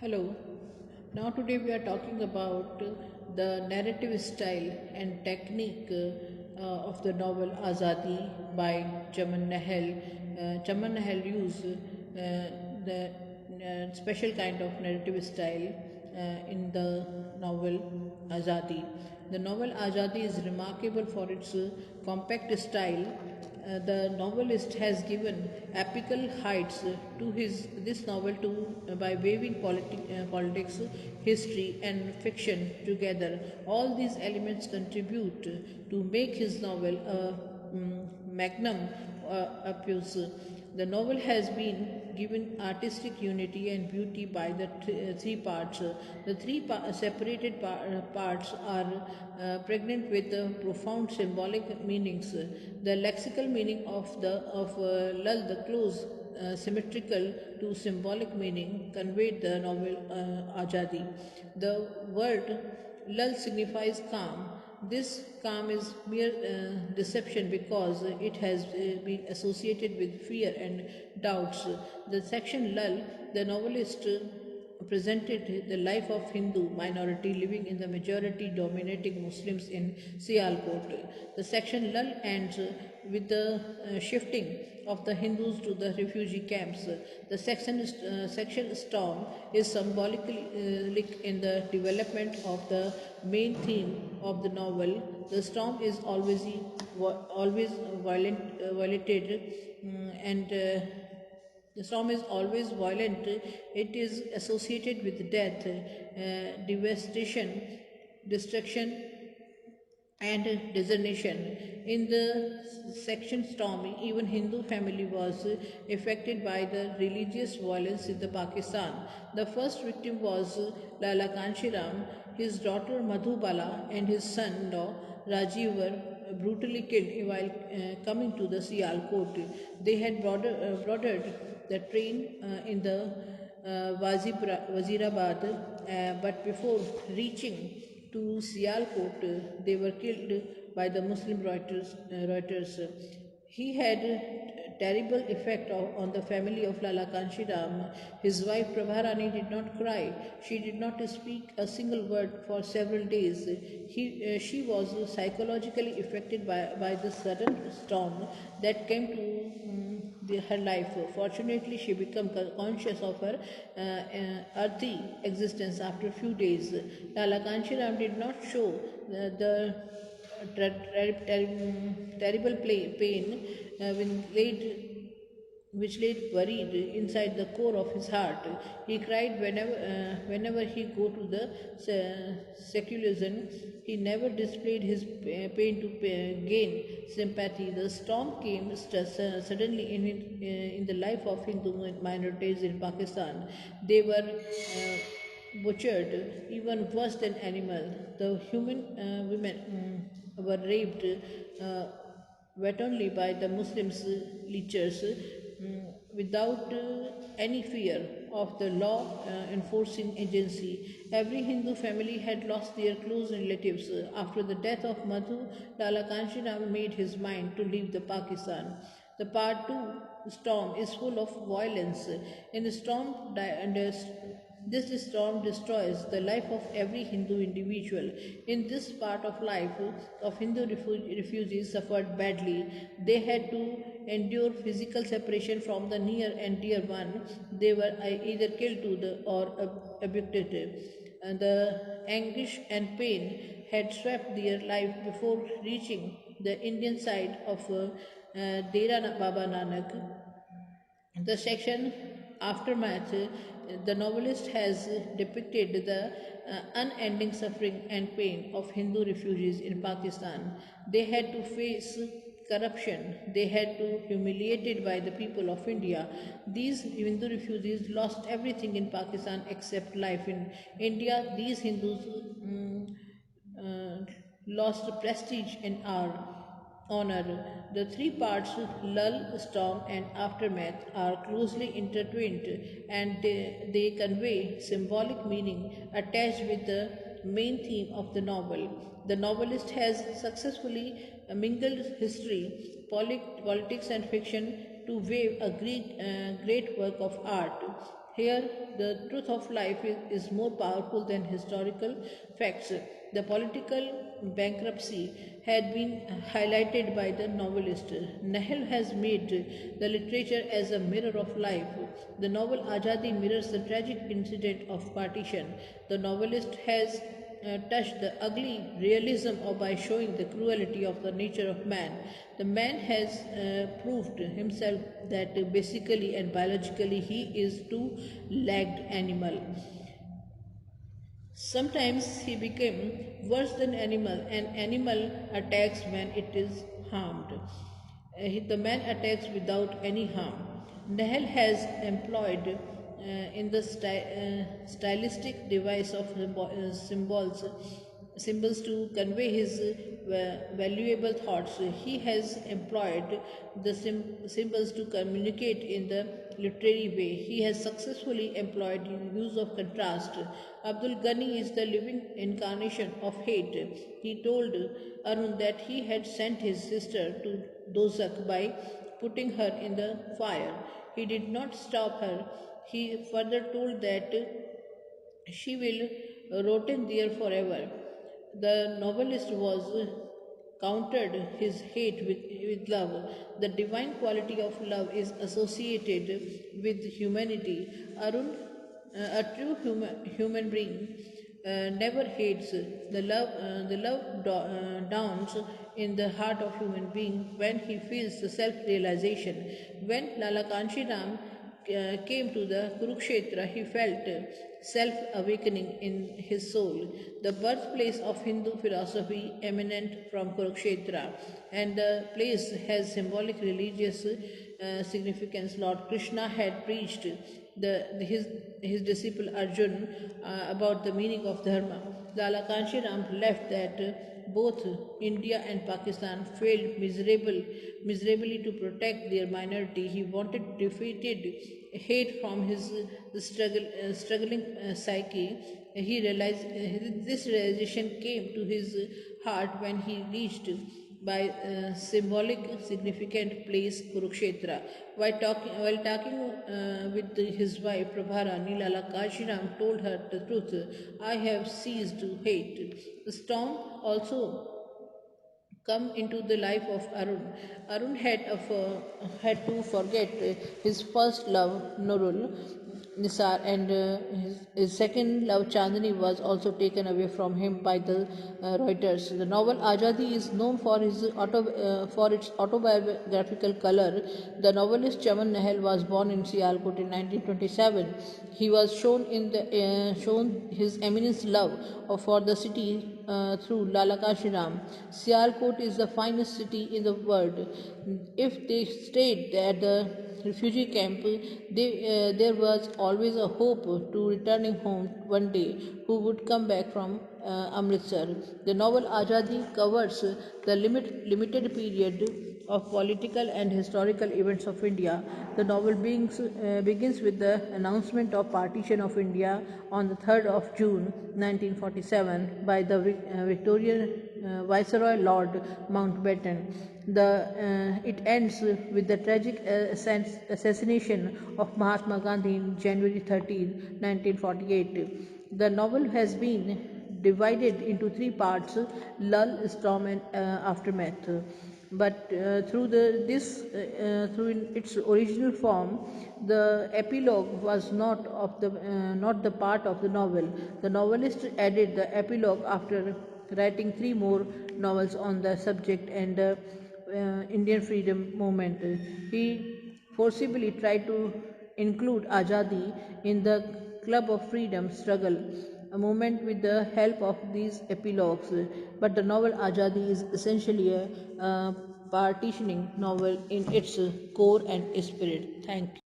Hello. Now today we are talking about the narrative style and technique of the novel Azadi by Chaman Nahal. Chaman Nahal used the special kind of narrative style in the novel Azadi. The novel Azadi is remarkable for its compact style. The novelist has given epical heights to his this novel to by weaving politics, history, and fiction together. All these elements contribute to make his novel a magnum opus. The novel has been given artistic unity and beauty by the three parts. The three separated parts are pregnant with profound symbolic meanings. The lexical meaning of lull, the close symmetrical to symbolic meaning conveyed the novel Ajadi. The word lull signifies calm. This calm is mere deception because it has been associated with fear and doubts. The section lull, the novelist presented the life of Hindu minority living in the majority dominating Muslims in Sialkot. The section lull ends with the shifting of the Hindus to the refugee camps. The section storm is symbolical in the development of the main theme of the novel. The storm is always violated and the storm is always violent. It is associated with death, devastation, destruction, and designation. In the section Stormy, even Hindu family was affected by the religious violence in the Pakistan. The first victim was Lala Kanshiram. His daughter Madhubala and his son-in-law Rajiv were brutally killed while coming to the Sialkot. They had boarded the train in the Wazirabad, but before reaching to Sialkot, they were killed by the Muslim Reuters. He had a terrible effect on the family of Lala Kanshiram. His wife Prabharani did not cry. She did not speak a single word for several days. She was psychologically affected by the sudden storm that came to her life. Fortunately, she became conscious of her earthy existence after a few days. Lala Kanshiram did not show the terrible pain which lay buried inside the core of his heart. He cried whenever he go to the secularism. He never displayed his pain to gain sympathy. The storm came suddenly in the life of Hindu minorities in Pakistan. They were butchered, even worse than animal. The human women were raped wantonly by the Muslims leechers without any fear of the law enforcing agency. Every Hindu family had lost their close relatives. After the death of Madhu, Lala Kanshiram made his mind to leave the Pakistan. The part 2 storm is full of violence. In the storm, this storm destroys the life of every Hindu individual. In this part of life of Hindu refugees suffered badly. They had to endure physical separation from the near and dear one. They were either killed or abducted. And the anguish and pain had swept their life before reaching the Indian side of Dera Baba Nanak. The section Aftermath, the novelist has depicted the unending suffering and pain of Hindu refugees in Pakistan. They had to face corruption. They had to be humiliated by the people of India. These Hindu refugees lost everything in Pakistan except life. In India, these Hindus lost prestige and honor. The three parts, lull, storm, and aftermath, are closely intertwined and they convey symbolic meaning attached with the main theme of the novel. The novelist has successfully mingled history, politics, and fiction to weave a great work of art. Here, the truth of life is more powerful than historical facts. The political bankruptcy had been highlighted by the novelist. Nahal has made the literature as a mirror of life. The novel Azadi mirrors the tragic incident of partition. The novelist has touched the ugly realism or by showing the cruelty of the nature of man. The man has proved himself that basically and biologically he is two-legged animal. Sometimes he became worse than animal. An animal attacks when it is harmed. The man attacks without any harm. Nahal has employed in the stylistic device of symbols to convey his valuable thoughts. He has employed the symbols to communicate in the literary way. He has successfully employed use of contrast. Abdul Ghani is the living incarnation of hate. He told Arun that he had sent his sister to Dozak by putting her in the fire. He did not stop her. He further told that she will rot there forever. The novelist was countered his hate with love. The divine quality of love is associated with humanity. Arun, a true human being, never hates. The love dawns in the heart of human being when he feels the self-realization. When Lala Kanshiram came to the Kurukshetra, he felt self awakening in his soul, the birthplace of Hindu philosophy eminent from Kurukshetra, and the place has symbolic religious significance. Lord Krishna had preached his disciple Arjun about the meaning of dharma. Lala Kanshiram left that both India and Pakistan failed miserably to protect their minority. He wanted defeated hate from his struggling psyche. He realized this realization came to his heart when he reached by symbolic significant place Kurukshetra. While talking with his wife Prabhara, Nilala Kashiram told her the truth. I have ceased to hate. The storm also come into the life of Arun. Arun had to forget his first love, Nurul Nisar, and his second love, Chandni, was also taken away from him by the Reuters. The novel Azadi is known for its autobiographical color. The novelist Chaman Nahal was born in Sialkot in 1927. He was shown his eminence love for the city through Lala Kashiram. Sialkot is the finest city in the world. If they stayed at the refugee camp, there was always a hope to returning home one day, who would come back from Amritsar. The novel Azadi covers the limited period of political and historical events of India. The novel begins with the announcement of partition of India on the 3rd of June 1947 by the Victorian Viceroy Lord Mountbatten. It ends with the tragic assassination of Mahatma Gandhi on January 13, 1948. The novel has been divided into three parts: lull, storm, and aftermath. But through in its original form, the epilogue was not the part of the novel. The novelist added the epilogue after writing three more novels on the subject and Indian freedom movement. He forcibly tried to include Azadi in the Club of Freedom struggle, a movement with the help of these epilogues. But the novel Azadi is essentially a partitioning novel in its core and spirit. Thank you.